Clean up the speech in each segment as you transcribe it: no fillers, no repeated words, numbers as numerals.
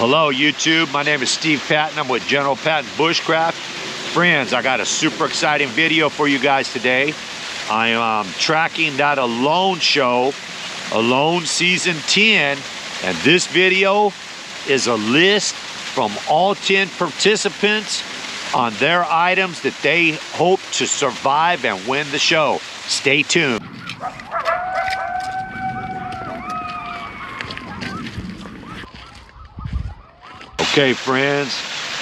Hello YouTube, my name is Steve Patton. I'm with General Patton Bushcraft. Friends, I got a super exciting video for you guys today. I am tracking that Alone show, Alone Season 10, and this video is a list from all 10 participants on their items that they hope to survive and win the show. Stay tuned. Okay friends,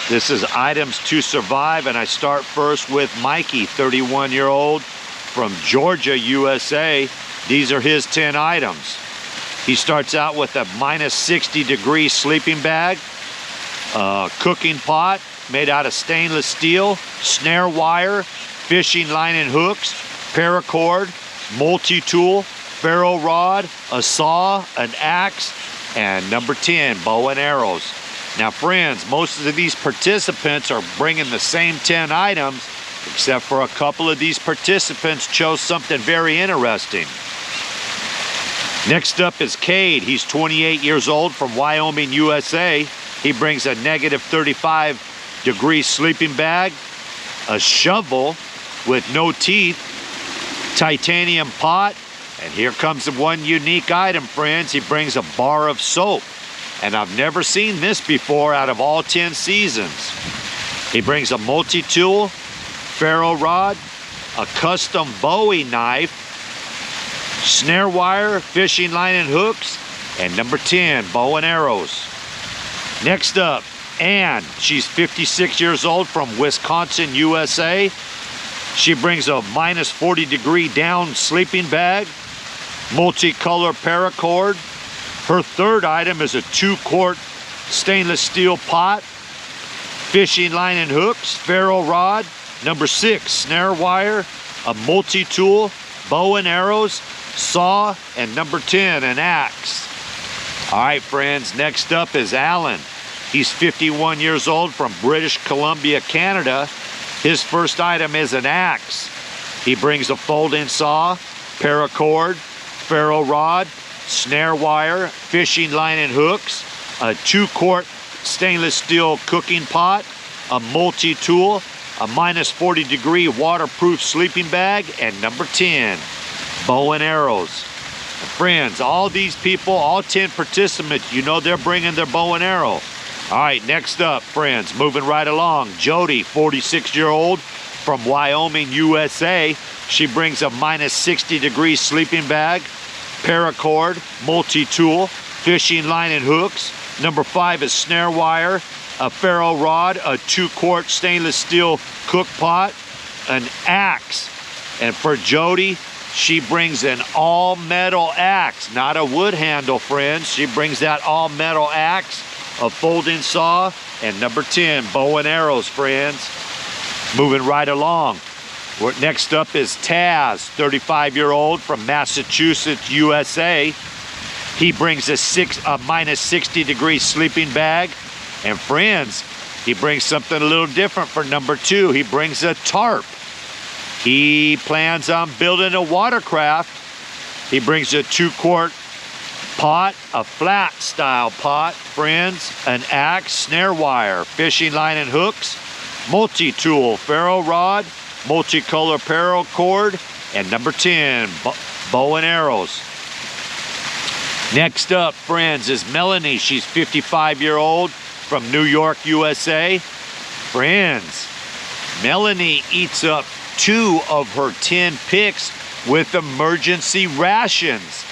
this is items to survive, and I start first with Mikey, 31-year-old from Georgia, USA. These are his 10 items. He starts out with a minus 60-degree sleeping bag, a cooking pot made out of stainless steel, snare wire, fishing line and hooks, paracord, multi-tool, ferro rod, a saw, an axe, and number 10, bow and arrows. Now friends, most of these participants are bringing the same 10 items, except for a couple of these participants chose something very interesting. Next up is Cade. He's 28 years old from Wyoming, USA. He brings a negative 35-degree sleeping bag, a shovel with no teeth, titanium pot, and here comes the one unique item, friends. He brings a bar of soap. And I've never seen this before out of all 10 seasons. He brings a multi-tool, ferro rod, a custom Bowie knife, snare wire, fishing line and hooks, and number 10, bow and arrows. Next up, Ann. She's 56 years old from Wisconsin, USA. She brings a minus 40-degree down sleeping bag, multicolor paracord. Her third item is a 2-quart stainless steel pot, fishing line and hooks, ferro rod, number 6, snare wire, a multi-tool, bow and arrows, saw, and number 10, an axe. All right, friends, next up is Alan. He's 51 years old from British Columbia, Canada. His first item is an axe. He brings a folding saw, paracord, ferro rod, snare wire, fishing line and hooks, a 2-quart stainless steel cooking pot, a multi-tool, a minus 40-degree waterproof sleeping bag, and number 10, bow and arrows. And friends, all these people, all 10 participants, you know they're bringing their bow and arrow. All right, next up, friends, moving right along, Jody, 46-year-old from Wyoming, USA. She brings a minus 60-degree sleeping bag, paracord, multi-tool, fishing line and hooks. Number 5 is snare wire, a ferro rod, a 2-quart stainless steel cook pot, an axe. And for Jody, she brings an all-metal axe, not a wood handle, friends. She brings that all-metal axe, a folding saw, and number 10, bow and arrows, friends. Moving right along. Next up is Taz, 35-year-old from Massachusetts, USA. He brings a minus 60-degree sleeping bag. And friends, he brings something a little different for number 2. He brings a tarp. He plans on building a watercraft. He brings a 2-quart pot, a flat style pot, friends, an axe, snare wire, fishing line and hooks, multi-tool, ferro rod, multicolor paracord, and number 10, bow and arrows. Next up, friends, is Melanie. She's 55-year-old from New York, USA. Friends, Melanie eats up 2 of her 10 picks with emergency rations.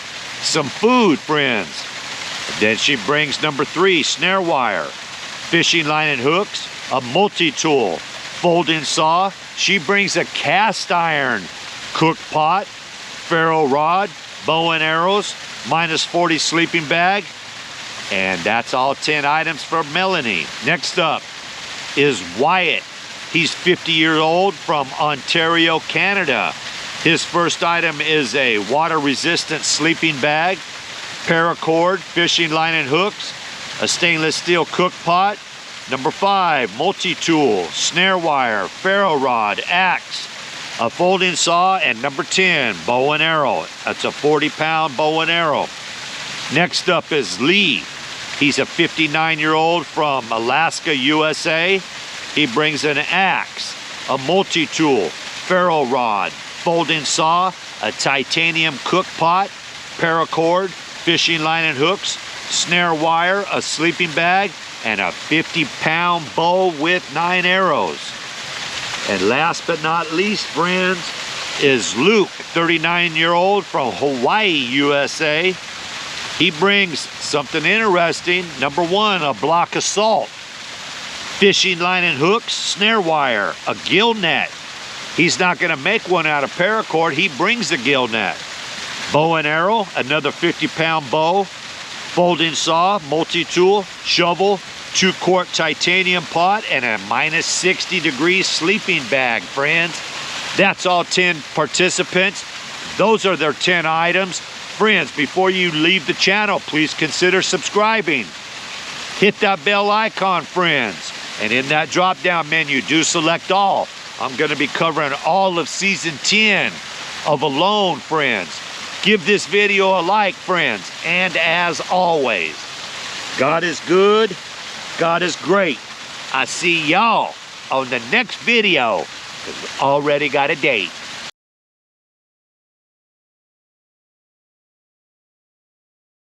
Some food, friends. Then she brings number 3, snare wire, fishing line and hooks, a multi-tool, folding saw. She brings a cast iron cook pot, ferro rod, bow and arrows, minus 40 sleeping bag, and that's all 10 items for Melanie. Next up is Wyatt. He's 50 years old from Ontario, Canada. His first item is a water-resistant sleeping bag, paracord, fishing line and hooks, a stainless steel cook pot, number 5, multi-tool, snare wire, ferro rod, axe, a folding saw, and number 10, bow and arrow. That's a 40-pound bow and arrow. Next up is Lee. He's a 59-year-old from Alaska, USA. He brings an axe, a multi-tool, ferro rod, folding saw, a titanium cook pot, paracord, fishing line and hooks, snare wire, a sleeping bag, and a 50-pound bow with 9 arrows. And last but not least, friends, is Luke, 39-year-old from Hawaii, USA. He brings something interesting. Number 1, a block of salt, fishing line and hooks, snare wire, a gill net. He's not going to make one out of paracord. He brings the gill net. Bow and arrow, another 50-pound bow, folding saw, multi-tool, shovel, 2-quart titanium pot, and a minus 60-degree sleeping bag, friends. That's all 10 participants. Those are their 10 items. Friends, before you leave the channel, please consider subscribing. Hit that bell icon, friends. And in that drop-down menu, do select all. I'm going to be covering all of Season 10 of Alone, friends. Give this video a like, friends. And as always, God is good. God is great. I see y'all on the next video, because we already got a date.